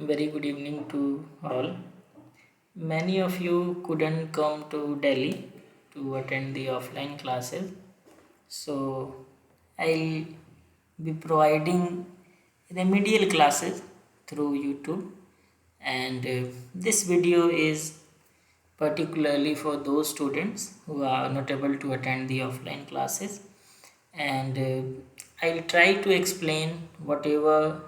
Very good evening to all. Many of you couldn't come to Delhi to attend the offline classes, so I'll be providing remedial classes through YouTube, and this video is particularly for those students who are not able to attend the offline classes, and I'll try to explain whatever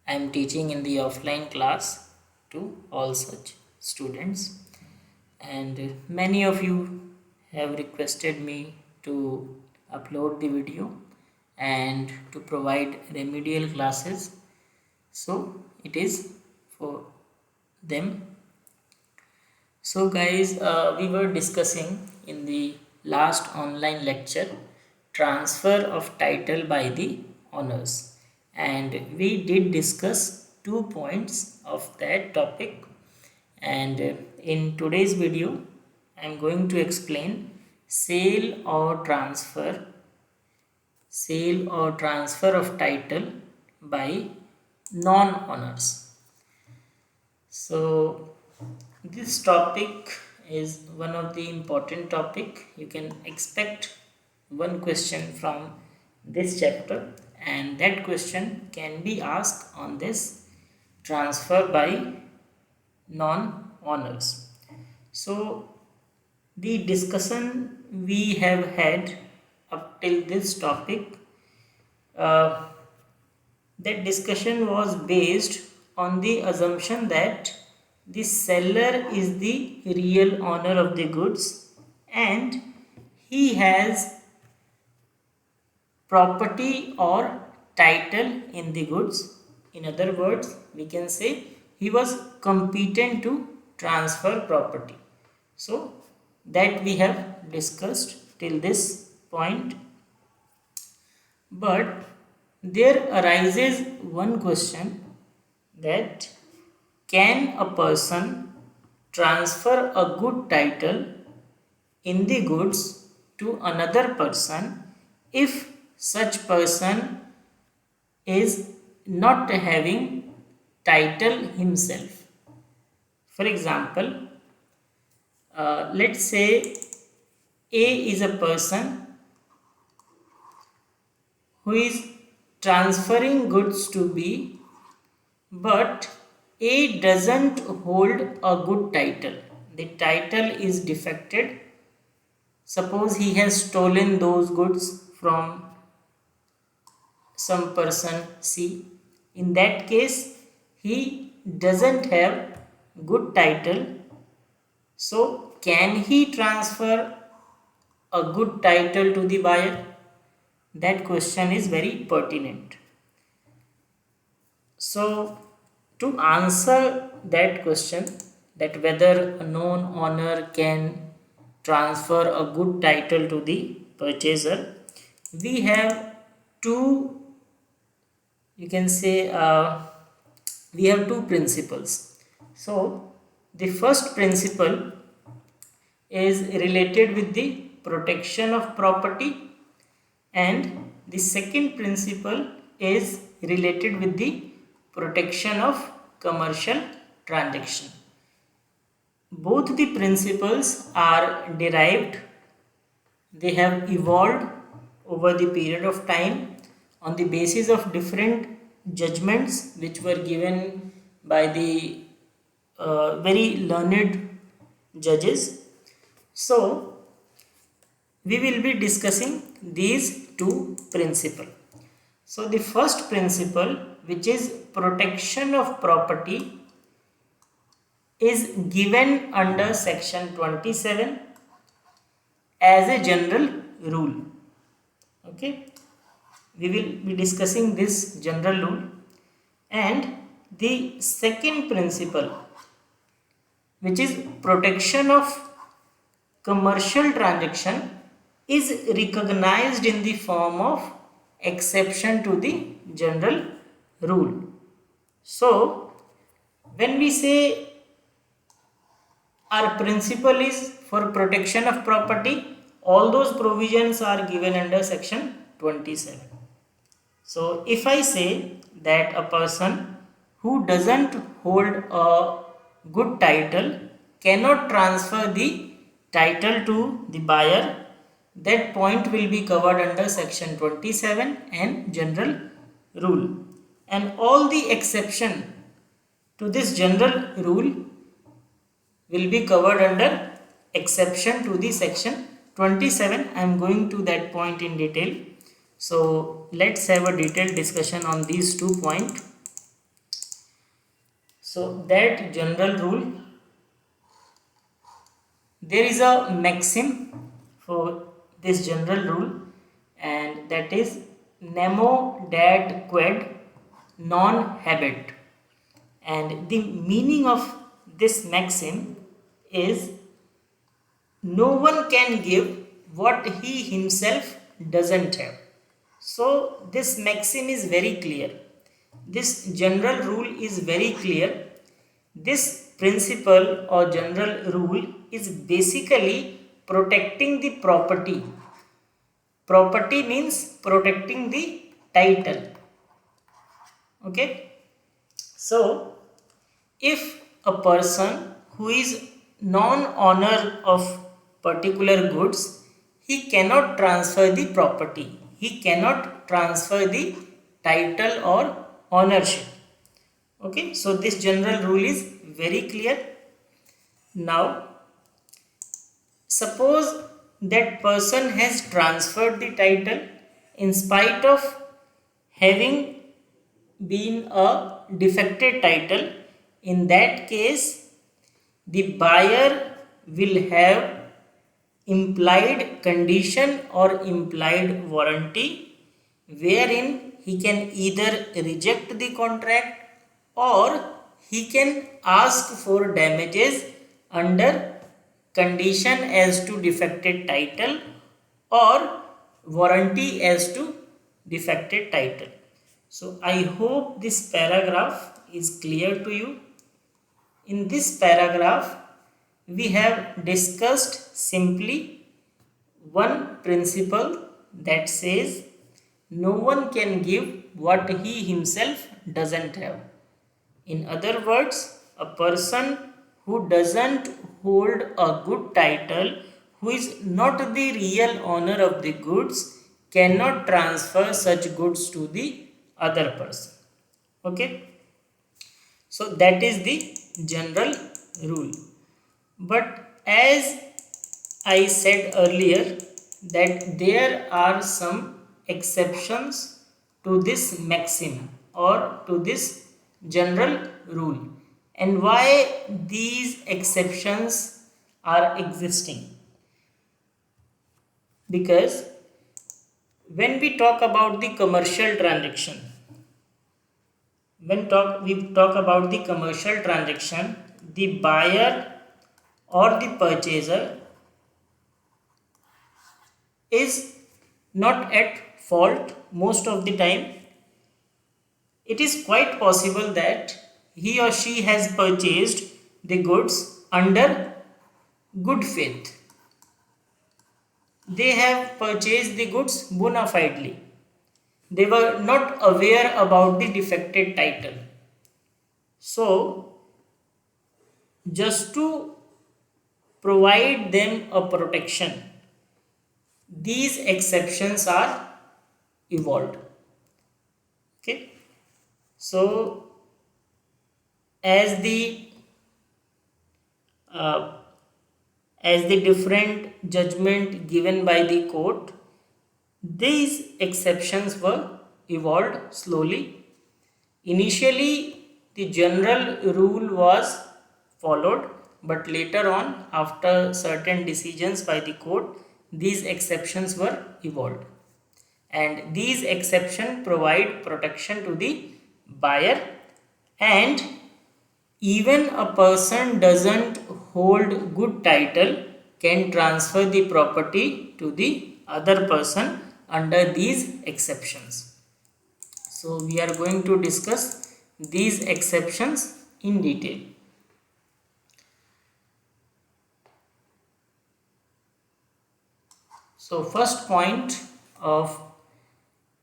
I am teaching in the offline class to all such students, and many of you have requested me to upload the video and to provide remedial classes, so it is for them. So, guys, we were discussing in the last online lecture transfer of title by the honors, and we did discuss 2 points of that topic. And in today's video, I'm going to explain sale or transfer of title by non honors. So this topic is one of the important topic. You can expect one question from this chapter, and that question can be asked on this transfer by non honors. So the discussion we have had up till this topic, uh, that discussion was based on the assumption that the seller is the real owner of the goods and he has property or title in the goods. In other words, we can say he was competent to transfer property. So, that we have discussed till this point. But there arises one question, that can a person transfer a good title in the goods to another person if such person is not having title himself? For example, let's say A is a person who is transferring goods to B, but A doesn't hold a good title. The title is defected. Suppose he has stolen those goods from some person C. In that case, he doesn't have good title. So, can he transfer a good title to the buyer? That question is very pertinent. So, to answer that question, that whether a known owner can transfer a good title to the purchaser, we have two, you can say, we have two principles. So, the first principle is related with the protection of property, and the second principle is related with the protection of commercial transaction. Both the principles are derived, they have evolved over the period of time on the basis of different judgments which were given by the very learned judges. So, we will be discussing these two principles. So, the first principle, which is protection of property, is given under section 27 as a general rule. Okay, we will be discussing this general rule. And the second principle, which is protection of commercial transaction, is recognized in the form of exception to the general rule. So, when we say our principle is for protection of property, all those provisions are given under section 27. So, if I say that a person who doesn't hold a good title cannot transfer the title to the buyer. That point will be covered under section 27 and general rule, and all the exception to this general rule will be covered under exception to the section 27. I am going to that point in detail. So let's have a detailed discussion on these 2 points. So that general rule, there is a maxim for this general rule, and that is nemo dat quid non habet. And the meaning of this maxim is no one can give what he himself doesn't have. So this maxim is very clear. This general rule is very clear. This principle or general rule is basically protecting the property. Property means protecting the title. Okay. So if a person who is non-owner of particular goods, he cannot transfer the property. He cannot transfer the title or ownership. Okay, so this general rule is very clear. Now, suppose that person has transferred the title in spite of having been a defective title. In that case, the buyer will have implied condition or implied warranty, wherein he can either reject the contract or he can ask for damages under condition as to defective title or warranty as to defective title. So I hope this paragraph is clear to you. In this paragraph, we have discussed simply one principle that says no one can give what he himself doesn't have. In other words, a person who doesn't hold a good title, who is not the real owner of the goods, cannot transfer such goods to the other person. Okay. So that is the general rule. But as I said earlier, that there are some exceptions to this maxim or to this general rule. And why these exceptions are existing? Because when we talk about the commercial transaction, we talk about the commercial transaction, the buyer or the purchaser is not at fault most of the time. It is quite possible that he or she has purchased the goods under good faith. They have purchased the goods bona fidely. They were not aware about the defective title. So, just to provide them a protection, these exceptions are evolved. Okay. So, as the different judgment given by the court, these exceptions were evolved slowly. Initially, the general rule was followed, but later on, after certain decisions by the court, these exceptions were evolved. And these exceptions provide protection to the buyer, and even a person doesn't hold good title can transfer the property to the other person under these exceptions. So we are going to discuss these exceptions in detail. So first point of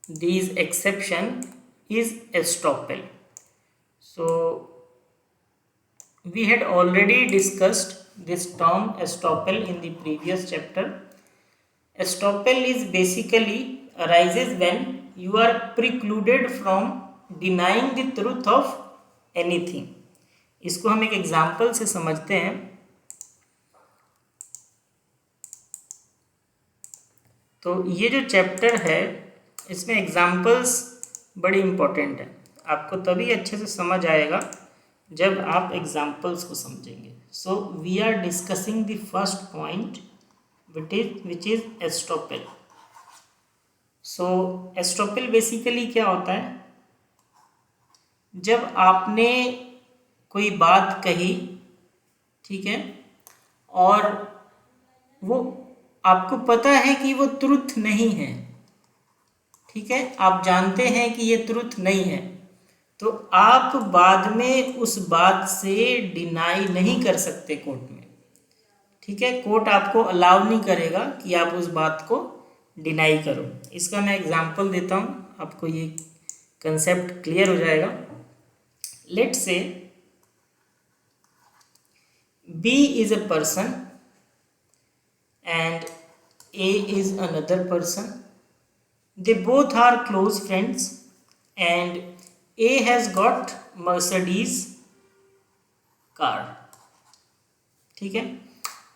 these exception is estoppel. So we had already discussed this term estoppel in the previous chapter. Estoppel is basically arises when you are precluded from denying the truth of anything. इसको हम एक example से समझते हैं. तो ये जो chapter है इसमें एग्जाम्पल्स बड़ी इम्पोर्टेंट है. आपको तभी अच्छे से समझ आएगा जब आप एग्जाम्पल्स को समझेंगे. So we are discussing the first point which is estoppel. So estoppel basically क्या होता है? जब आपने कोई बात कही, ठीक है, और वो आपको पता है कि वो ट्रुथ नहीं है, ठीक है, आप जानते हैं कि ये ट्रुथ नहीं है, तो आप बाद में उस बात से डिनाई नहीं कर सकते कोर्ट में. ठीक है, कोर्ट आपको अलाउ नहीं करेगा कि आप उस बात को डिनाई करो. इसका मैं एग्जांपल देता हूँ, आपको ये कंसेप्ट क्लियर हो जाएगा. Let's say B is a person and A is another person. They both are close friends and A has got Mercedes car. ठीक है,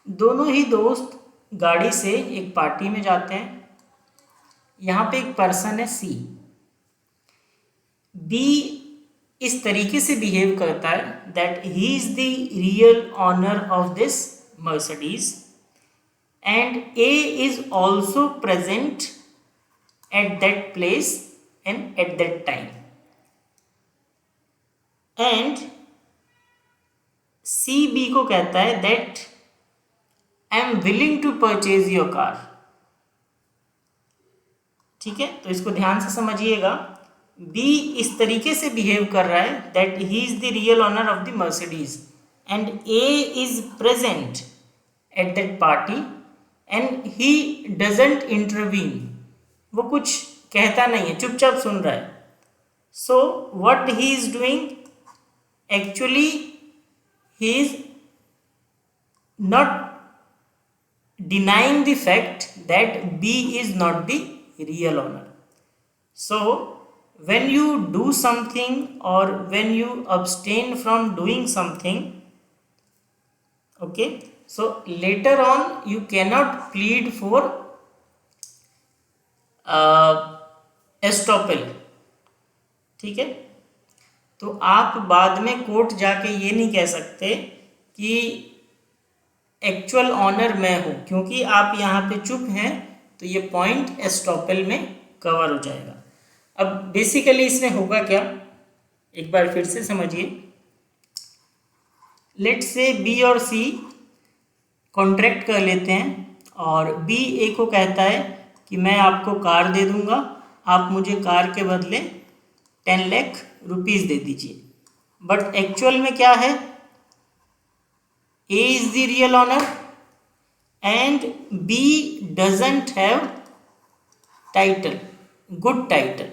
दोनों ही दोस्त गाड़ी से एक पार्टी में जाते हैं. यहाँ पे एक पर्सन है C. B इस तरीके से बिहेव करता है that he is the real owner of this Mercedes and A is also present at that place and at that time, and C B को कहता है that I am willing to purchase your car. ठीक है, तो इसको ध्यान से समझिएगा. B इस तरीके से बिहेव कर रहा है that he is the real owner of the Mercedes and A is present at that party and he doesn't intervene. वो कुछ कहता नहीं है, चुपचाप सुन रहा है. So what he is doing, actually he is not denying the fact that B is not the real owner. So when you do something or when you abstain from doing something, okay, so later on you cannot plead for estoppel. ठीक है, तो आप बाद में court जाके ये नहीं कह सकते कि एक्चुअल ऑनर मैं हूँ, क्योंकि आप यहाँ पे चुप हैं, तो ये पॉइंट एस्टॉपेल में कवर हो जाएगा. अब बेसिकली इसमें होगा क्या, एक बार फिर से समझिए. लेट्स से B और C कॉन्ट्रैक्ट कर लेते हैं और B A को कहता है कि मैं आपको कार दे दूंगा, आप मुझे कार के बदले 10 लाख रुपीज़ दे दीजिए. बट एक्चुअल में क्या है, A is the real owner and B doesn't have title, good title.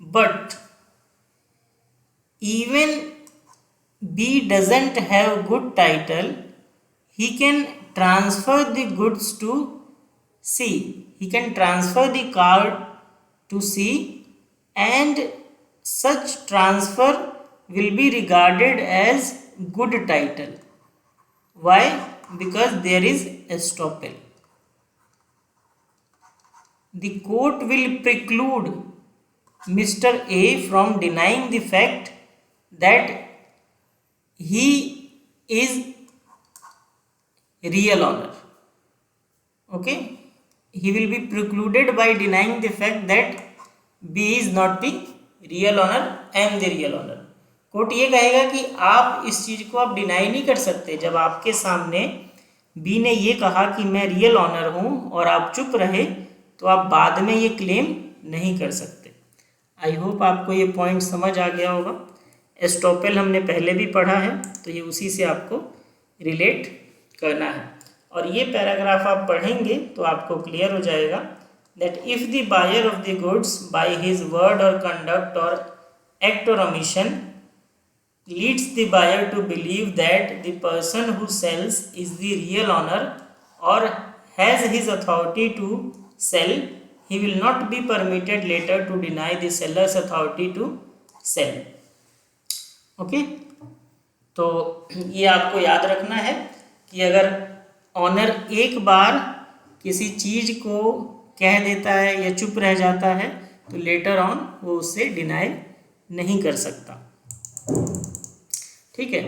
But even B doesn't have good title, he can transfer the goods to C. He can transfer the car to C and such transfer will be regarded as good title. Why? Because there is estoppel. The court will preclude Mr. A from denying the fact that he is real owner. Okay? He will be precluded by denying the fact that B is not the real owner, I am the real owner. Court ये कहेगा कि आप इस चीज़ को आप deny नहीं कर सकते. जब आपके सामने B ने ये कहा कि मैं रियल ऑनर हूँ और आप चुप रहे, तो आप बाद में ये क्लेम नहीं कर सकते. आई होप आपको ये पॉइंट समझ आ गया होगा. एस्टॉपेल हमने पहले भी पढ़ा है, तो ये उसी से आपको रिलेट करना है. और ये पैराग्राफ आप पढ़ेंगे तो आपको क्लियर हो जाएगा that if the buyer of the goods by his word और कंडक्ट और एक्ट और omission leads the buyer to believe that the person who sells is the real owner or has his authority to sell, he will not be permitted later to deny the seller's authority to sell. Okay, तो ये आपको याद रखना है कि अगर honour एक बार किसी चीज़ को कह देता है या चुप रह जाता है तो लेटर ऑन वो उससे डिनाई नहीं कर सकता। ठीक है,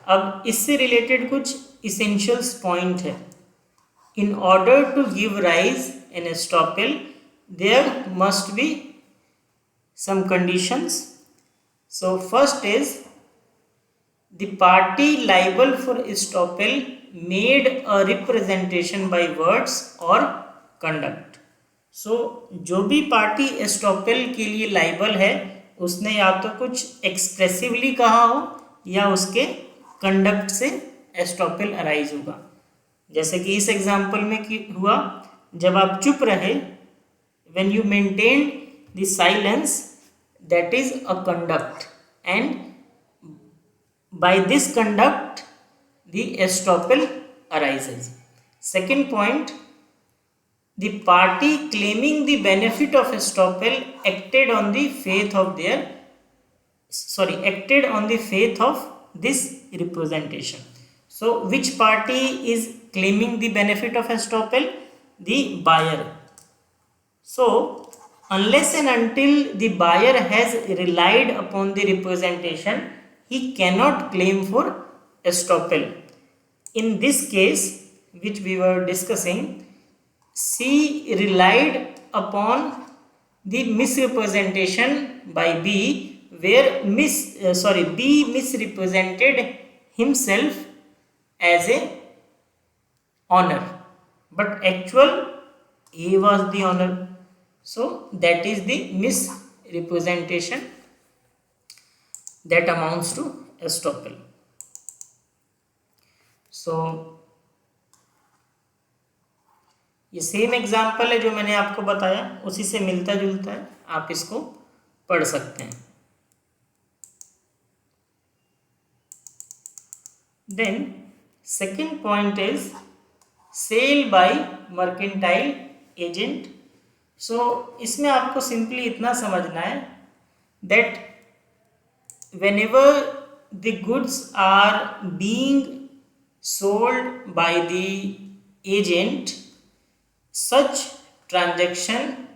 अब इससे रिलेटेड कुछ इसेंशियल्स पॉइंट है। In order to give rise an estoppel there must be some conditions. So first is the party liable for estoppel made a representation by words or conduct. So जो भी party estoppel के लिए liable है उसने या तो कुछ expressively कहा हो या उसके कंडक्ट से एस्टॉपेल अराइज होगा। जैसे कि इस एग्जाम्पल में हुआ, जब आप चुप रहे, when you maintained the silence, that is a conduct, and by this conduct the estoppel arises. Second point, the party claiming the benefit of estoppel acted on the faith of this representation. So which party is claiming the benefit of estoppel? The buyer. So unless and until the buyer has relied upon the representation, he cannot claim for estoppel. In this case which we were discussing, C relied upon the misrepresentation by B, where B misrepresented himself as a owner, but actual A was the owner. So that is the misrepresentation that amounts to estoppel. So ये same example है जो मैंने आपको बताया, उसी से मिलता जुलता है, आप इसको पढ़ सकते हैं। Then second point is sale by mercantile agent. So इसमें आपको सिंपली इतना समझना है that whenever the goods are being sold by the agent, such transaction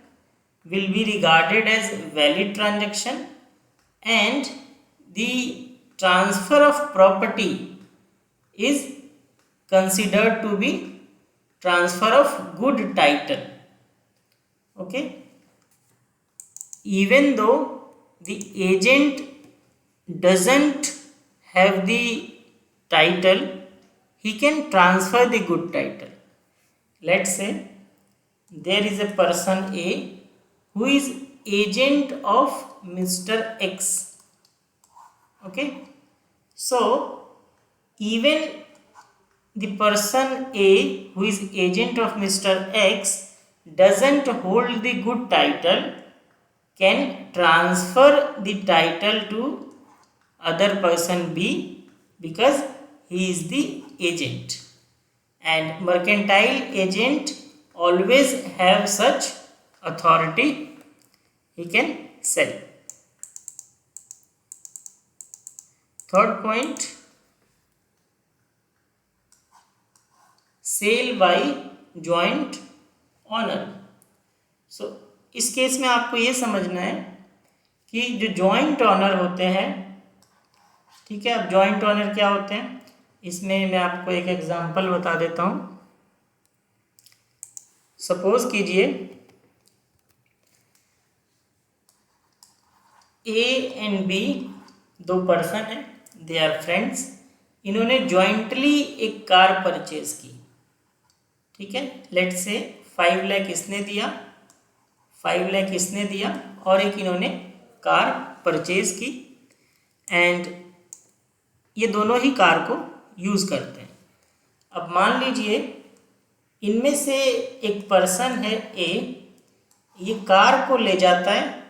will be regarded as valid transaction, and the transfer of property is considered to be transfer of good title. Okay, even though the agent doesn't have the title, he can transfer the good title. Let's say there is a person A who is agent of Mr. X. Okay, so even the person A who is agent of Mr. X doesn't hold the good title, can transfer the title to other person B because he is the agent, and mercantile agent always have such authority, he can sell. Third point, sale by joint owner. So इस case में आपको ये समझना है कि जो joint honour होते हैं, ठीक है, अब जॉइंट ऑनर क्या होते हैं, इसमें मैं आपको एक एग्जांपल बता देता हूँ। सपोज कीजिए A एंड B दो पर्सन हैं, दे आर फ्रेंड्स, इन्होंने जॉइंटली एक कार परचेज की। ठीक है, लेट्स से 5 लाख इसने दिया, 5 लाख इसने दिया, और एक इन्होंने कार परचेज की, एंड ये दोनों ही कार को यूज़ करते हैं। अब मान लीजिए इनमें से एक पर्सन है A, ये कार को ले जाता है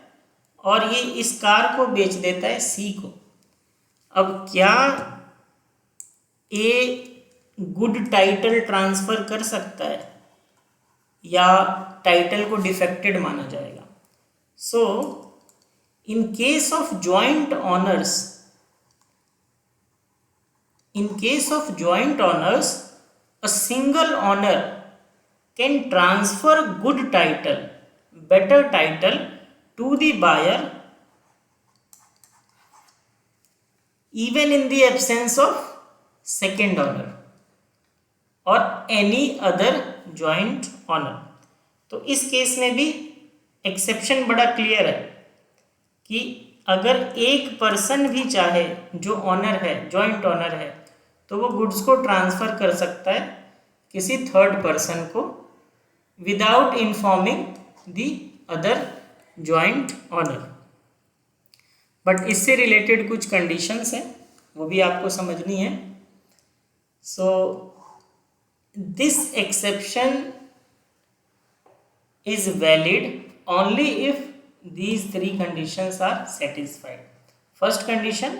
और ये इस कार को बेच देता है C को। अब क्या ए गुड टाइटल ट्रांसफर कर सकता है या टाइटल को डिफेक्टेड माना जाएगा? So in case of joint owners, a single owner can transfer good title, better title to the buyer even in the absence of second owner or any other joint owner. तो इस case में भी exception बड़ा clear है कि अगर एक person भी चाहे जो ऑनर है, जॉइंट ऑनर है, तो वो गुड्स को ट्रांसफ़र कर सकता है किसी थर्ड पर्सन को without informing the other joint owner. But इससे रिलेटेड कुछ कंडीशंस हैं, वो भी आपको समझनी है। So this exception is valid only if these three conditions are satisfied. First condition,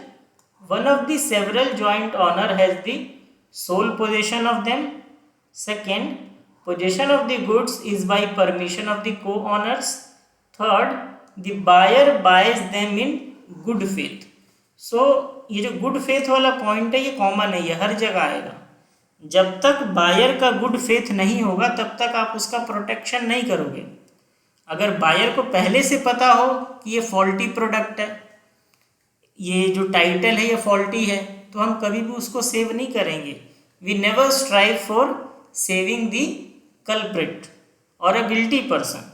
one of the several joint owner has the sole possession of them. Second, possession of the goods is by permission of the co-owners. Third, the buyer buys them in good faith. So ये जो good faith वाला point है ये common है, ये हर जगह आएगा। जब तक बायर का गुड फेथ नहीं होगा तब तक आप उसका प्रोटेक्शन नहीं करोगे। अगर बायर को पहले से पता हो कि ये फॉल्टी प्रोडक्ट है, ये जो टाइटल है ये फॉल्टी है, तो हम कभी भी उसको सेव नहीं करेंगे। We never strive for saving the culprit और a guilty person.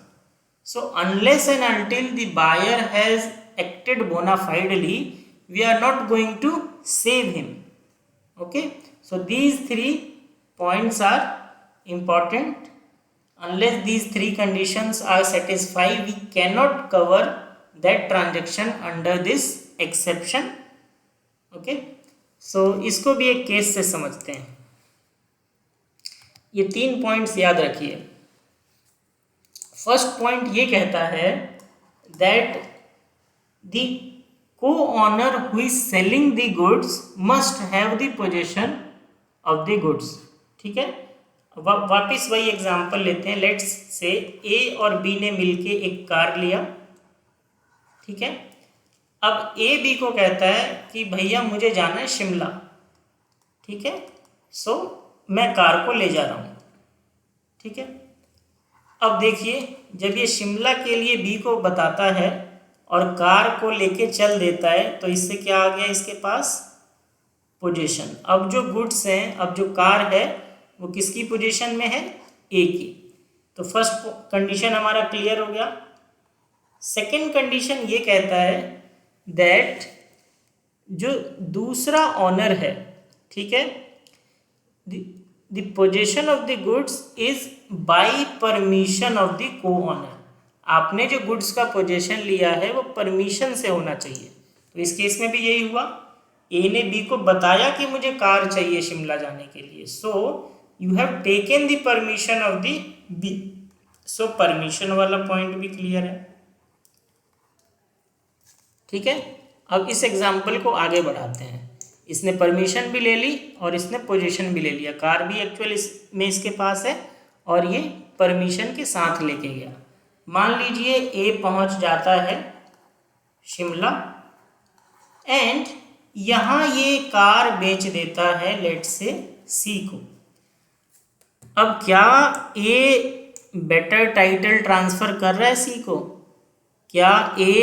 So unless and until the buyer has acted bonafidely, we are not going to save him. Okay, so these three points are important. Unless these three conditions are satisfied, we cannot cover that transaction under this exception. Okay, so इसको भी एक case से समझते हैं। ये 3 points याद रखिए। First point ये कहता है that the co-owner who is selling the goods must have the possession of the goods. ठीक है, वापिस वही एग्जांपल लेते हैं। लेट्स से ए और बी ने मिलके एक कार लिया। ठीक है, अब ए बी को कहता है कि भैया मुझे जाना है शिमला। ठीक है, सो मैं कार को ले जा रहा हूँ। ठीक है, अब देखिए जब ये शिमला के लिए बी को बताता है और कार को लेके चल देता है, तो इससे क्या आ गया इसके पास? पोजीशन। अब जो गुड्स हैं, अब जो कार है वो किसकी पोजीशन में है? ए की। तो फर्स्ट कंडीशन हमारा क्लियर हो गया। सेकंड कंडीशन ये कहता है दैट जो दूसरा ऑनर है, ठीक है, the position of the goods is by permission of the को ऑनर। आपने जो गुड्स का पोजीशन लिया है वो परमिशन से होना चाहिए। तो इस केस में भी यही हुआ, ए ने बी को बताया कि मुझे कार चाहिए शिमला जाने के लिए। So you have taken the permission of the B. So permission वाला पॉइंट भी क्लियर है। ठीक है, अब इस एग्जाम्पल को आगे बढ़ाते हैं। इसने परमिशन भी ले ली और इसने पोजीशन भी ले लिया। कार भी एक्चुअल इसमें इसके पास है और ये परमिशन के साथ लेके गया। मान लीजिए ए पहुंच जाता है शिमला एंड यहाँ ये कार बेच देता है लेट्स से सी को। अब क्या ए बेटर टाइटल ट्रांसफ़र कर रहा है सी को? क्या ए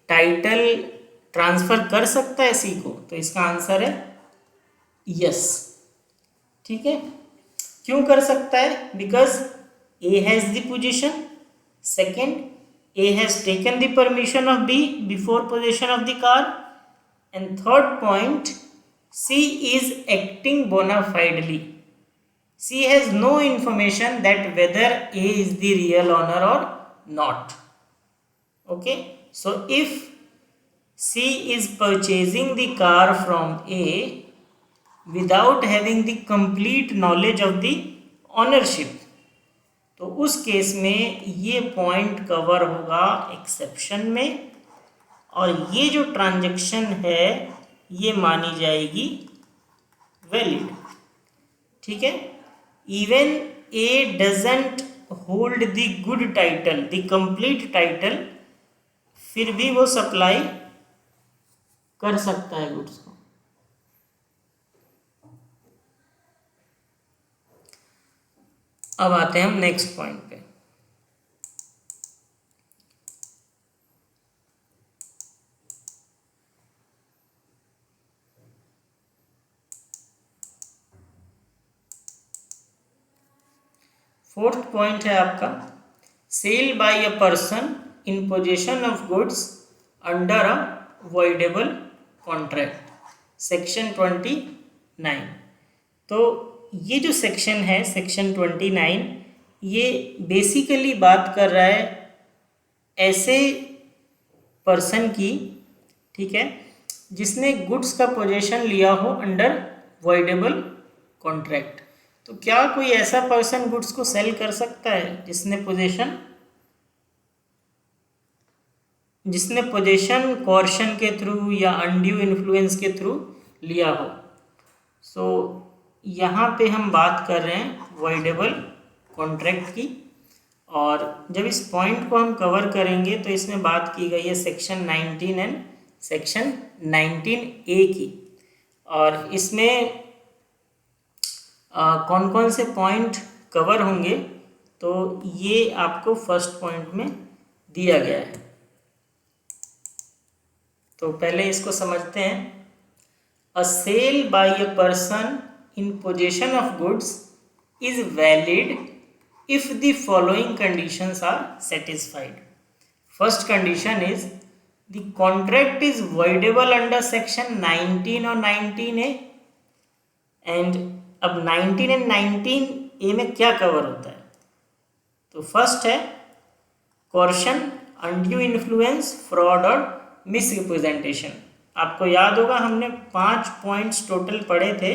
टाइटल ट्रांसफ़र कर सकता है सी को? तो इसका आंसर है यस। ठीक है, क्यों कर सकता है? Because A has the position, second A has taken the permission of B before position of the car, and third point, C is acting bona fidely. C has no information that whether A is the real owner or not. Okay, so if C is purchasing the car from A without having the complete knowledge of the ownership, तो उस case में ये point cover होगा exception में। और ये जो transaction है ये मानी जाएगी वैलिड। ठीक है, even a doesn't hold the good title, the complete title, फिर भी वो सप्लाई कर सकता है गुड्स को। अब आते हैं हम नेक्स्ट पॉइंट पे। फोर्थ पॉइंट है आपका, sale by a person in possession of goods under a voidable contract, section 29। तो ये जो सेक्शन है, सेक्शन 29, ये बेसिकली बात कर रहा है ऐसे पर्सन की, ठीक है, जिसने गुड्स का पोजेशन लिया हो अंडर वॉइडेबल कॉन्ट्रैक्ट। तो क्या कोई ऐसा पर्सन गुड्स को सेल कर सकता है जिसने पोजेशन कॉर्शन के थ्रू या अनड्यू इन्फ्लुएंस के थ्रू लिया हो? सो यहाँ पे हम बात कर रहे हैं वॉइडेबल कॉन्ट्रैक्ट की, और जब इस पॉइंट को हम कवर करेंगे तो इसमें बात की गई है सेक्शन 19 एंड सेक्शन 19A की, और इसमें कौन कौन से पॉइंट कवर होंगे तो ये आपको फर्स्ट पॉइंट में दिया गया है। तो पहले इसको समझते हैं। A sale by a person in possession of goods is valid if the following conditions are satisfied. First condition is the contract is voidable under section 19 or 19A, and अब 19 and 19A में क्या cover होता है? तो first है कॉर्शन, undue influence, fraud और misrepresentation. आपको याद होगा हमने 5 पॉइंट्स टोटल पढ़े थे,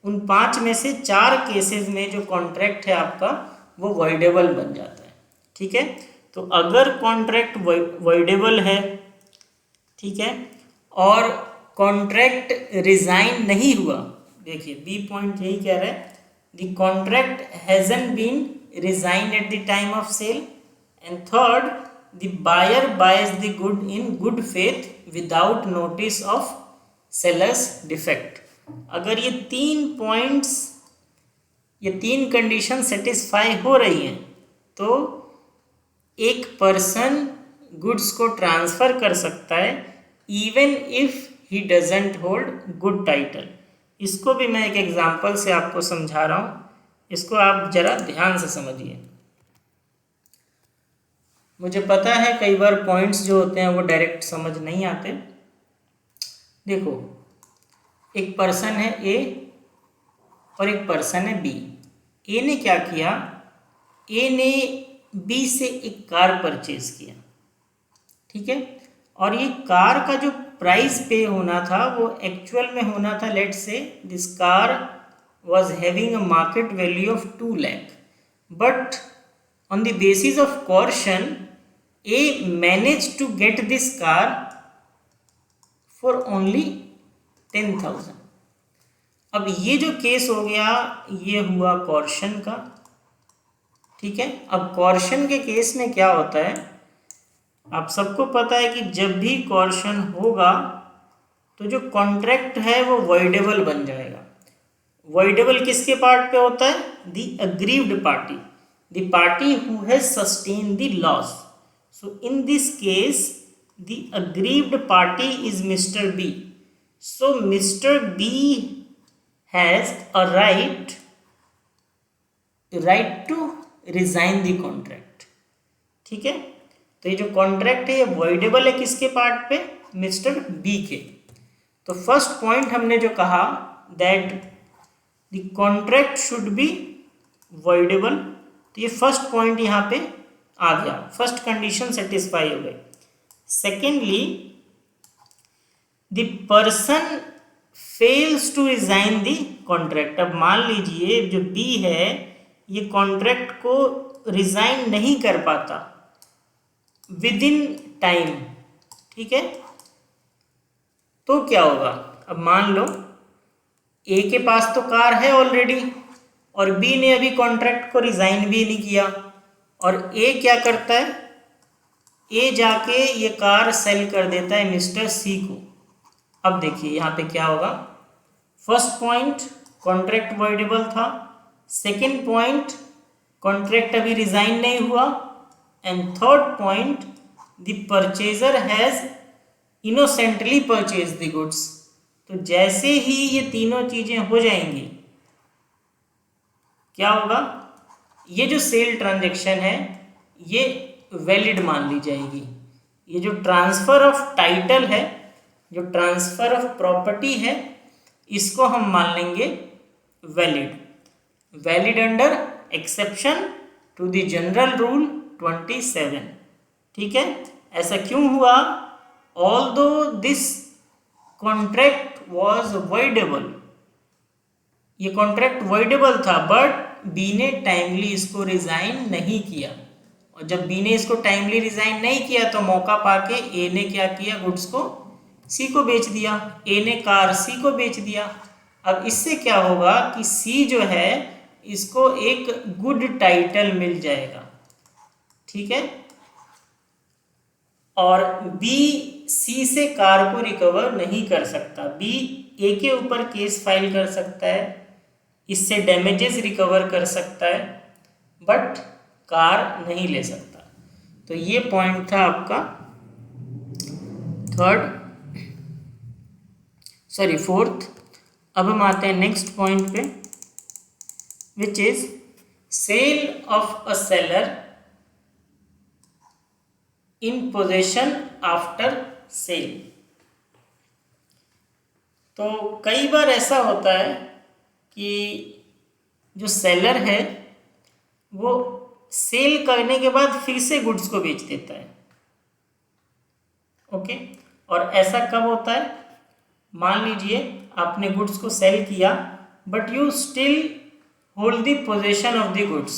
उन 5 में से 4 केसेस में जो कॉन्ट्रैक्ट है आपका वो वॉइडेबल बन जाता है। ठीक है, तो अगर कॉन्ट्रैक्ट वॉइडेबल है, ठीक है, और कॉन्ट्रैक्ट रिजाइन नहीं हुआ, देखिए बी पॉइंट यही कह रहा है, the contract hasn't been resign at the time of sale, and third the buyer buys the good in good faith without notice of seller's defect. अगर ये 3 पॉइंट्स, ये 3 कंडीशन सेटिस्फाई हो रही हैं तो एक पर्सन गुड्स को ट्रांसफ़र कर सकता है even if he doesn't hold good title. इसको भी मैं एक एग्जांपल से आपको समझा रहा हूँ, इसको आप ज़रा ध्यान से समझिए। मुझे पता है कई बार पॉइंट्स जो होते हैं वो डायरेक्ट समझ नहीं आते। देखो, एक पर्सन है ए और एक पर्सन है बी। ए ने क्या किया, ए ने बी से एक कार परचेज किया, ठीक है, और ये कार का जो प्राइस पे होना था वो एक्चुअल में होना था, let's say this car was having a market value of 2 lakh, but on the basis of coercion A manage to get this car for only 10,000। अब ये जो केस हो गया ये हुआ कॉर्शन का, ठीक है। अब कॉर्शन के केस में क्या होता है, आप सबको पता है कि जब भी कॉर्शन होगा तो जो कॉन्ट्रैक्ट है वो वॉइडेबल बन जाएगा। वॉइडेबल किसके पार्ट पे होता है? The aggrieved party, the party who has sustain the loss. So in this case the aggrieved party is mister B. So mister B has a right to resign the contract, ठीक है। तो ये जो contract है ये voidable है किसके part पे? मिस्टर बी के। तो फर्स्ट पॉइंट हमने जो कहा that the contract should be voidable, तो ये फर्स्ट पॉइंट यहाँ पे आ गया, फर्स्ट कंडीशन सेटिस्फाई हो गई। Secondly, the person fails to resign the contract. अब मान लीजिए जो बी है ये कॉन्ट्रैक्ट को रिजाइन नहीं कर पाता विद इन टाइम, ठीक है, तो क्या होगा? अब मान लो ए के पास तो कार है ऑलरेडी और बी ने अभी कॉन्ट्रैक्ट को रिजाइन भी नहीं किया, और ए क्या करता है, ए जाके ये कार सेल कर देता है मिस्टर सी को। अब देखिए यहाँ पे क्या होगा, फर्स्ट पॉइंट कॉन्ट्रैक्ट वॉइडेबल था, सेकंड पॉइंट कॉन्ट्रैक्ट अभी रिजाइन नहीं हुआ, and third point the purchaser has innocently purchase the goods. तो जैसे ही ये तीनों चीजें हो जाएंगी, क्या होगा, ये जो सेल ट्रांजैक्शन है ये वैलिड मान ली जाएगी। ये जो ट्रांसफर ऑफ टाइटल है, जो ट्रांसफर ऑफ प्रॉपर्टी है, इसको हम मान लेंगे valid. Valid under exception to the general rule 27। ठीक है, ऐसा क्यों हुआ, although this contract was voidable, ये कॉन्ट्रैक्ट वॉइडेबल था, बट बी ने टाइमली इसको रिजाइन नहीं किया, और जब बी ने इसको टाइमली रिजाइन नहीं किया तो मौका पाके ए ने क्या किया, गुड्स को सी को बेच दिया, ए ने कार सी को बेच दिया। अब इससे क्या होगा कि सी जो है इसको एक गुड टाइटल मिल जाएगा, ठीक है, और बी सी से कार को रिकवर नहीं कर सकता, बी ए के ऊपर केस फाइल कर सकता है, इससे डैमेजेस रिकवर कर सकता है, बट कार नहीं ले सकता। तो ये पॉइंट था आपका फोर्थ। अब हम आते हैं नेक्स्ट पॉइंट पे, which is sale of a seller in possession after sale. तो कई बार ऐसा होता है कि जो सेलर है वो सेल करने के बाद फिर से गुड्स को बेच देता है, ओके। और ऐसा कब होता है, मान लीजिए आपने गुड्स को सेल किया but you still hold the possession of the goods,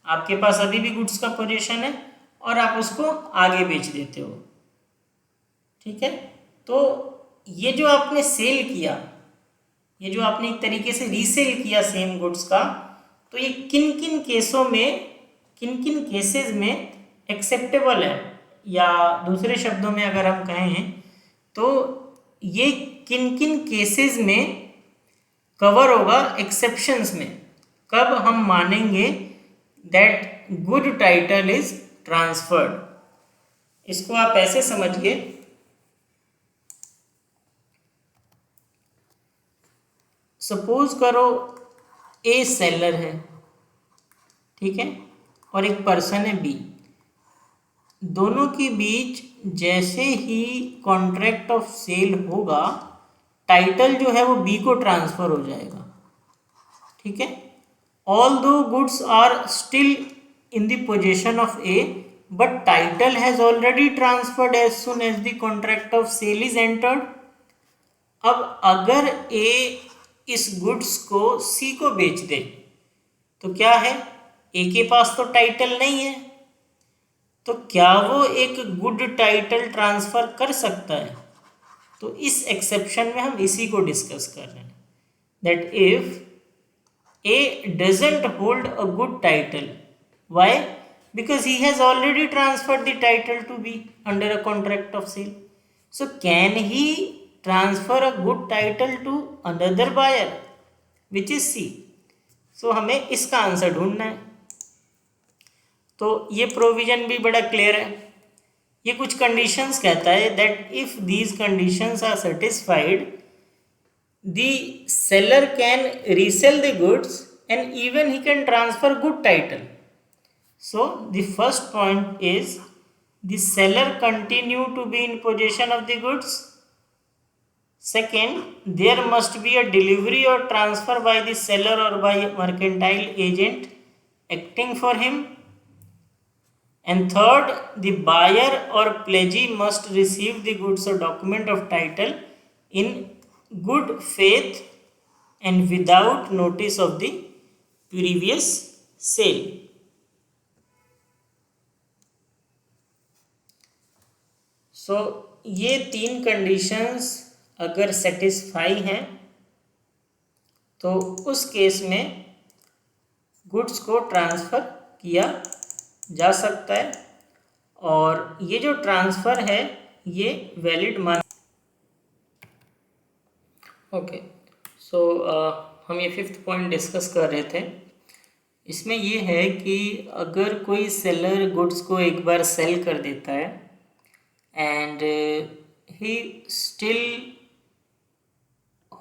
आपके पास अभी भी गुड्स का पोजीशन है और आप उसको आगे बेच देते हो, ठीक है। तो ये जो आपने सेल किया, ये जो आपने एक तरीके से रीसेल किया सेम गुड्स का, तो ये किन किन केसों में, किन किन केसेस में एक्सेप्टेबल है, या दूसरे शब्दों में अगर हम कहें तो ये किन किन केसेस में कवर होगा, एक्सेप्शंस में, कब हम मानेंगे that good title is transferred. इसको आप ऐसे समझिए, सपोज करो ए सेलर है, ठीक है, और एक पर्सन है बी, दोनों के बीच जैसे ही कॉन्ट्रैक्ट ऑफ सेल होगा टाइटल जो है वो बी को ट्रांसफर हो जाएगा, ठीक है। Although goods are still in the possession of A, but title has already transferred as soon as the contract of sale is entered. अब अगर ए इस गुड्स को सी को बेच दे तो क्या है, ए के पास तो टाइटल नहीं है, तो क्या वो एक गुड टाइटल ट्रांसफर कर सकता है। तो इस एक्सेप्शन में हम इसी को डिस्कस कर रहे हैं, that if A doesn't hold a good title, why, because he has already transferred the title to B under a contract of sale, so can he transfer a good title to another buyer which is C. So हमें इसका answer ढूंढना है। तो ये provision भी बड़ा clear है, ये कुछ कंडीशंस कहता है that if these conditions are satisfied the seller can resell the goods and even he can transfer good title. So the first point is the seller continue to be in possession of the goods. Second, there must be a delivery or transfer by the seller or by a mercantile agent acting for him. And third, the buyer or pledgee must receive the goods or document of title in good faith and without notice of the previous sale. So, ये तीन conditions अगर satisfy हैं तो उस case में goods को transfer किया जा सकता है, और ये जो ट्रांसफ़र है ये वैलिड मान। ओके, सो हम ये 5th पॉइंट डिस्कस कर रहे थे। इसमें ये है कि अगर कोई सेलर गुड्स को एक बार सेल कर देता है and he still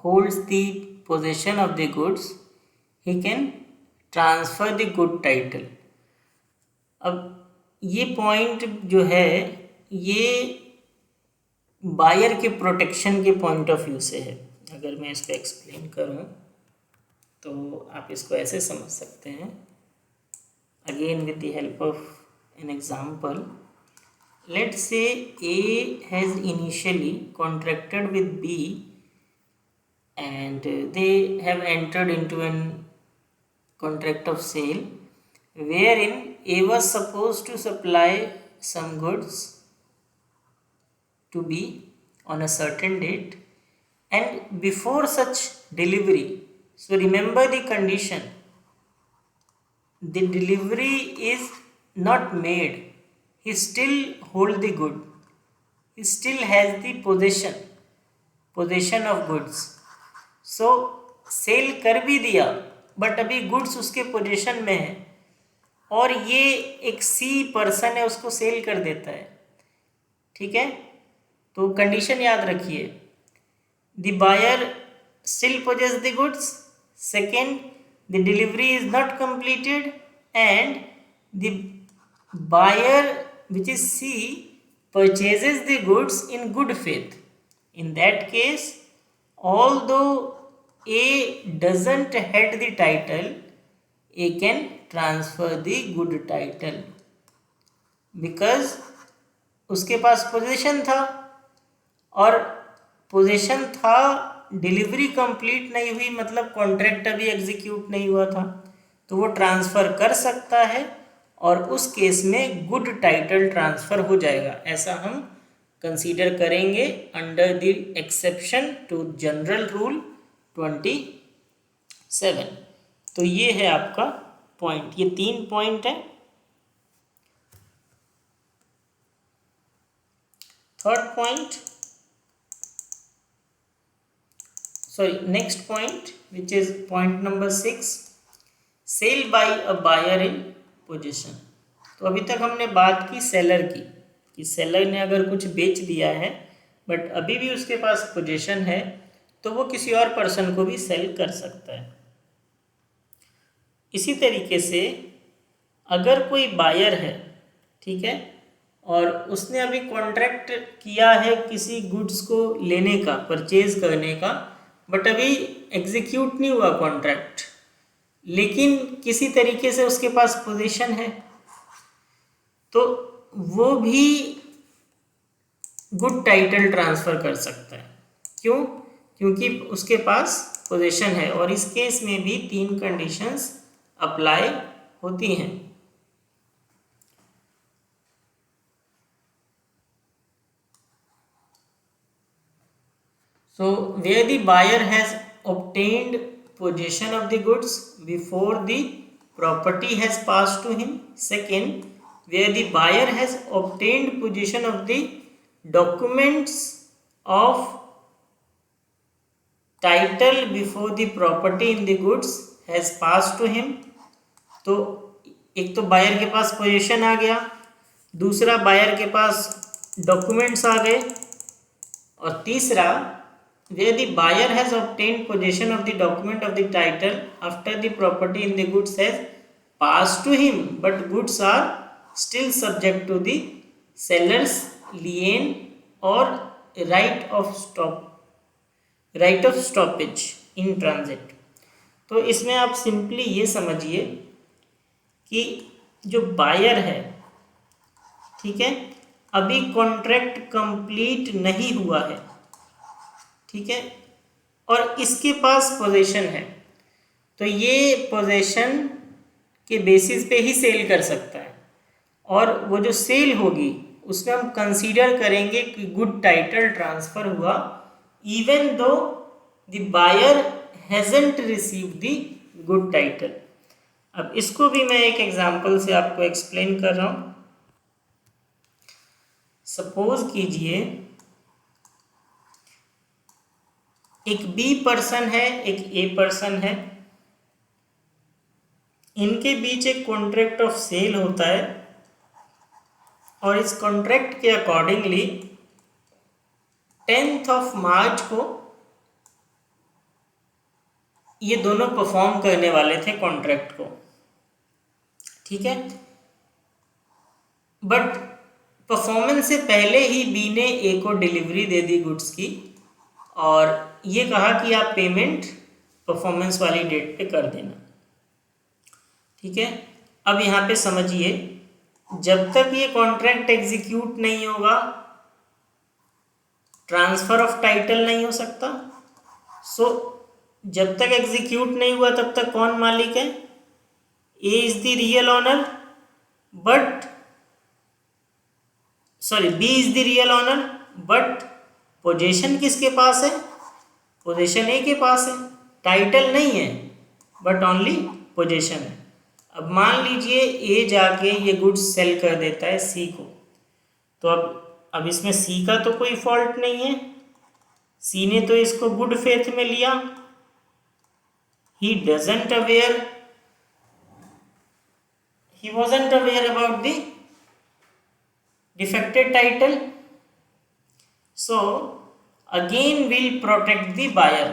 holds the possession of the goods, he can transfer the good title. अब ये पॉइंट जो है ये बायर के प्रोटेक्शन के पॉइंट ऑफ व्यू से है। अगर मैं इसको एक्सप्लेन करूँ तो आप इसको ऐसे समझ सकते हैं, again with the help of an example. Let's say A has initially contracted with B and they have entered into an contract of sale wherein A was supposed to supply some goods to B on a certain date, and before such delivery, so remember the condition, the delivery is not made, he still hold the good, he still has the possession of goods. So sale कर भी दिया but अभी goods उसके position में है, और ये एक सी पर्सन है उसको सेल कर देता है। ठीक है, तो कंडीशन याद रखिए, the buyer still possess the goods, second the delivery is not completed, and the buyer which is C purchases the goods in good faith. In that case, although A doesn't head the title, A can transfer the good title because उसके पास position था, और position था, delivery complete नहीं हुई, मतलब contract अभी execute नहीं हुआ था, तो वो ट्रांसफ़र कर सकता है, और उस केस में गुड टाइटल ट्रांसफ़र हो जाएगा। ऐसा हम कंसीडर करेंगे under the exception to general rule 27। तो ये है आपका पॉइंट, ये 3 पॉइंट है। Third point, sorry next point which is point number 6, sale by a buyer in possession. तो अभी तक हमने बात की सेलर की, कि सेलर ने अगर कुछ बेच दिया है बट अभी भी उसके पास पोजीशन है, तो वो किसी और पर्सन को भी सेल कर सकता है। इसी तरीके से अगर कोई बायर है, ठीक है, और उसने अभी कॉन्ट्रैक्ट किया है किसी गुड्स को लेने का, परचेज करने का, बट अभी एग्जीक्यूट नहीं हुआ कॉन्ट्रैक्ट, लेकिन किसी तरीके से उसके पास पोजीशन है, तो वो भी गुड टाइटल ट्रांसफ़र कर सकता है। क्यों? क्योंकि उसके पास पोजीशन है, और इस केस में भी 3 कंडीशंस अप्लाई होती हैं। So where the buyer has obtained possession of the goods before the property has passed to him. Second, where the buyer has obtained possession of the documents of title before the property in the goods has passed to him. तो एक तो buyer के पास position आ गया, दूसरा buyer के पास documents आ गए, और तीसरा where the buyer has obtained possession of the document of the title after the property in the goods has passed to him, but goods are still subject to the seller's lien or right of stoppage in transit। तो इसमें आप simply ये समझिए कि जो buyer है, ठीक है, अभी कॉन्ट्रैक्ट कंप्लीट नहीं हुआ है, ठीक है, और इसके पास पोजीशन है, तो ये पोजीशन के बेसिस पे ही सेल कर सकता है, और वो जो सेल होगी उसमें हम कंसीडर करेंगे कि गुड टाइटल ट्रांसफ़र हुआ, even though the buyer hasn't received the good title. अब इसको भी मैं एक एग्जांपल से आपको एक्सप्लेन कर रहा हूं। सपोज कीजिए एक बी पर्सन है, एक ए पर्सन है, इनके बीच एक कॉन्ट्रैक्ट ऑफ सेल होता है और इस कॉन्ट्रैक्ट के अकॉर्डिंगली 10th ऑफ मार्च को ये दोनों परफॉर्म करने वाले थे कॉन्ट्रैक्ट को, ठीक है। बट परफॉर्मेंस से पहले ही बी ने ए को डिलीवरी दे दी गुड्स की और ये कहा कि आप पेमेंट परफॉर्मेंस वाली डेट पे कर देना, ठीक है। अब यहाँ पे समझिए, जब तक ये कॉन्ट्रैक्ट एग्जीक्यूट नहीं होगा ट्रांसफर ऑफ टाइटल नहीं हो सकता। सो जब तक एग्जीक्यूट नहीं हुआ तब तक कौन मालिक है? A is the real owner but B is the real owner but possession किसके पास है? पोजीशन ए के पास है, टाइटल नहीं है बट ओनली पोजीशन है। अब मान लीजिए ए जाके ये गुड्स सेल कर देता है सी को, तो अब इसमें सी का तो कोई फॉल्ट नहीं है, सी ने तो इसको गुड फेथ में लिया। he wasn't aware about the defected title, so again we'll protect the buyer।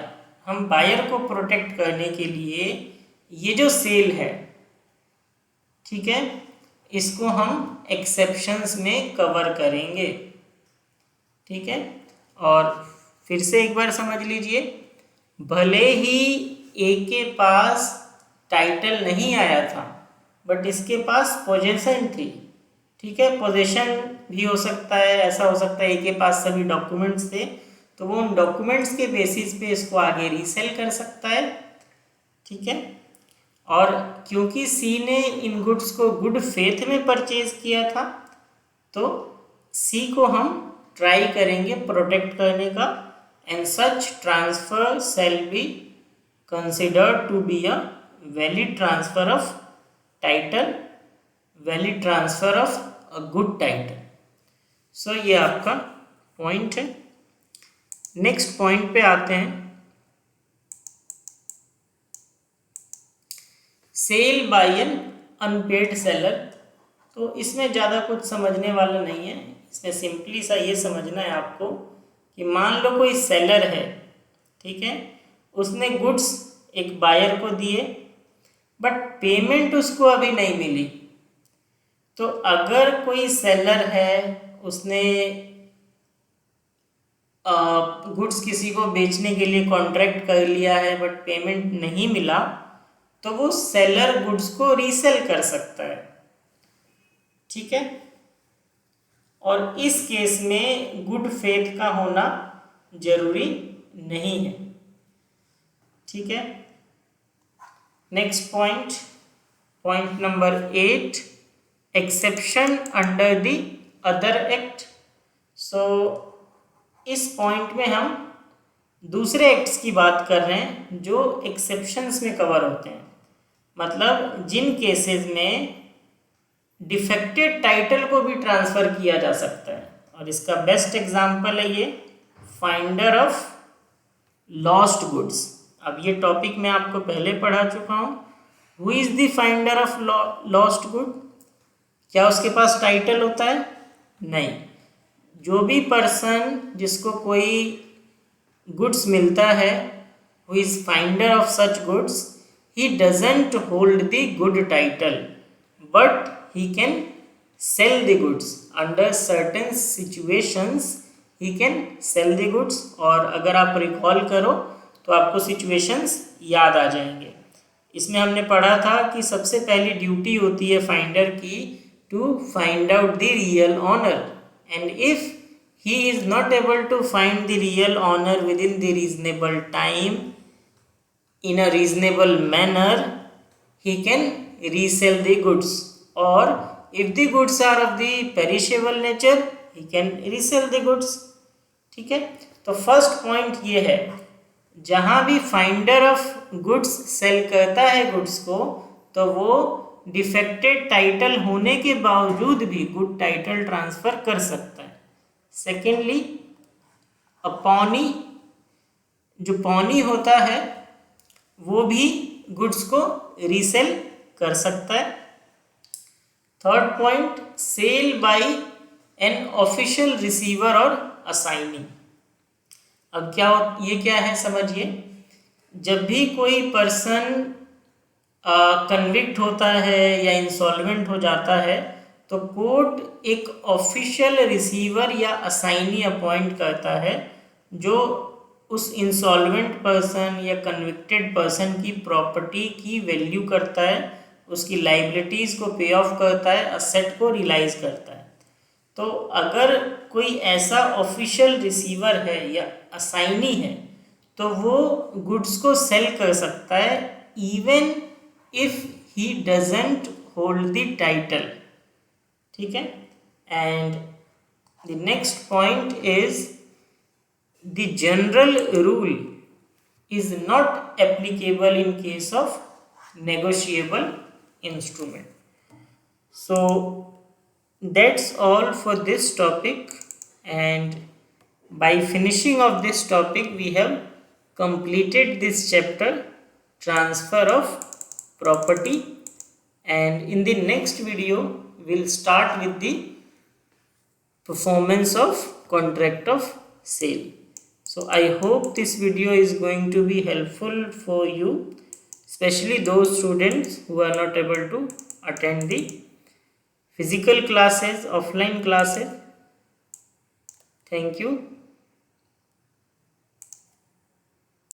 हम बायर को प्रोटेक्ट करने के लिए ये जो सेल है, ठीक है, इसको हम एक्सेप्शंस में कवर करेंगे, ठीक है। और फिर से एक बार समझ लीजिए, भले ही ए के पास टाइटल नहीं आया था बट इसके पास पोजीशन थी, ठीक है। पोजीशन भी हो सकता है, ऐसा हो सकता है ए के पास सभी डॉक्यूमेंट्स थे, तो वो उन डॉक्यूमेंट्स के बेसिस पे इसको आगे रीसेल कर सकता है, ठीक है। और क्योंकि सी ने इन गुड्स को गुड फेथ में परचेज किया था, तो सी को हम ट्राई करेंगे प्रोटेक्ट करने का, and such transfer shall be considered to be a valid transfer of title, valid transfer of a good title। so ये आपका पॉइंट है। नेक्स्ट पॉइंट पे आते हैं, sale by an unpaid seller. तो इसमें ज़्यादा कुछ समझने वाला नहीं है, इसमें सिंपली सा ये समझना है आपको कि मान लो कोई सेलर है, ठीक है, उसने गुड्स एक बायर को दिए बट पेमेंट उसको अभी नहीं मिली। तो अगर कोई सेलर है, उसने गुड्स किसी को बेचने के लिए कॉन्ट्रैक्ट कर लिया है बट पेमेंट नहीं मिला, तो वो सेलर गुड्स को रीसेल कर सकता है, ठीक है। और इस केस में गुड फेथ का होना जरूरी नहीं है, ठीक है। Next point, point number 8, exception under the other act. So इस पॉइंट में हम दूसरे एक्ट्स की बात कर रहे हैं जो एक्सेप्शंस में कवर होते हैं, मतलब जिन केसेस में डिफेक्टेड टाइटल को भी ट्रांसफ़र किया जा सकता है। और इसका बेस्ट एग्जांपल है ये फाइंडर ऑफ लॉस्ट गुड्स। अब ये टॉपिक मैं आपको पहले पढ़ा चुका हूँ। Who is the finder of lost good? क्या उसके पास टाइटल होता है? नहीं। जो भी पर्सन जिसको कोई गुड्स मिलता है, who is finder of such goods, he doesn't hold the good title but he can sell the goods under certain situations। he can sell the goods। और अगर आप रिकॉल करो तो आपको सिचुएशंस याद आ जाएंगे। इसमें हमने पढ़ा था कि सबसे पहली ड्यूटी होती है फाइंडर की to find out the real owner, and if he is not able to find the real owner within the reasonable time in a reasonable manner, he can resell the goods, or if the goods are of the perishable nature, he can resell the goods, ठीक है। तो first point ये है, जहां भी finder of goods sale करता है goods को, तो वो डिफेक्टेड टाइटल होने के बावजूद भी गुड टाइटल ट्रांसफर कर सकता है। सेकेंडली, अपॉनी, जो पॉनी होता है वो भी गुड्स को रीसेल कर सकता है। Third point, sale by an official receiver और असाइनी। अब ये क्या है समझिए, जब भी कोई पर्सन कन्विक्ट होता है या इंसॉल्वेंट हो जाता है, तो कोर्ट एक ऑफिशियल रिसीवर या असाइनी अपॉइंट करता है, जो उस इंसॉल्वेंट पर्सन या कन्विक्टेड पर्सन की प्रॉपर्टी की वैल्यू करता है, उसकी लाइबिलिटीज़ को पे ऑफ करता है, असेट को रियलाइज करता है। तो अगर कोई ऐसा ऑफिशियल रिसीवर है या असाइनी है, तो वो गुड्स को सेल कर सकता है even if he doesn't hold the title. ठीक है। And the next point is the general rule is not applicable in case of negotiable instrument. So that's all for this topic, and by finishing of this topic we have completed this chapter, transfer of property, and in the next video we'll start with the performance of contract of sale. So I hope this video is going to be helpful for you, especially those students who are not able to attend the physical classes, offline classes. Thank you.